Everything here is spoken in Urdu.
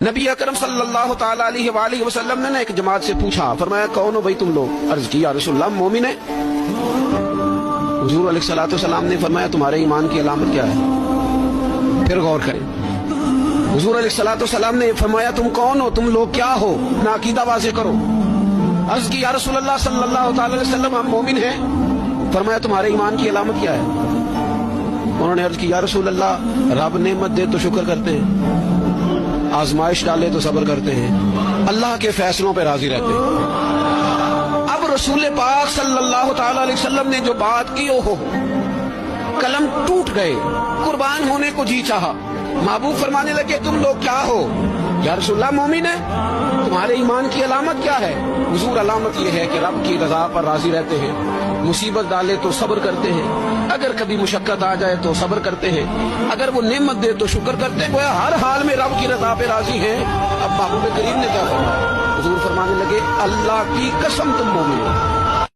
نبی اکرم صلی اللہ تعالی علیہ وآلہ وسلم نے ایک جماعت سے پوچھا، فرمایا کون ہو بھائی تم لوگ؟ عرض کی یا رسول اللہ مومن ہے۔ حضور علیہ الصلوۃ والسلام نے فرمایا تمہارے ایمان کی علامت کیا ہے؟ پھر غور کریں، حضور علیہ الصلوۃ والسلام نے فرمایا تم کون ہو، تم لوگ کیا ہو، اپنا عقیدہ واضح کرو۔ عرض کی یا رسول اللہ صلی اللہ تعالی علیہ وسلم ہم مومن ہیں۔ فرمایا تمہارے ایمان کی علامت کیا ہے؟ انہوں نے عرض کی یا رسول اللہ رب نعمت دے تو شکر کرتے ہیں، آزمائش ڈالے تو صبر کرتے ہیں، اللہ کے فیصلوں پہ راضی رہتے ہیں۔ اب رسول پاک صلی اللہ تعالی علیہ وسلم نے جو بات کی ہو قلم ٹوٹ گئے، قربان ہونے کو جی چاہا۔ محبوب فرمانے لگے تم لوگ کیا ہو؟ یا رسول اللہ مومن ہے۔ تمہارے ایمان کی علامت کیا ہے؟ حضور علامت یہ ہے کہ رب کی رضا پر راضی رہتے ہیں، مصیبت ڈالے تو صبر کرتے ہیں، اگر کبھی مشقت آ جائے تو صبر کرتے ہیں، اگر وہ نعمت دے تو شکر کرتے ہیں، گویا ہر حال میں رب کی رضا پہ راضی ہیں۔ اب محبوب کریم نے کیا فرمایا؟ حضور فرمانے لگے اللہ کی قسم تم مومن ہو۔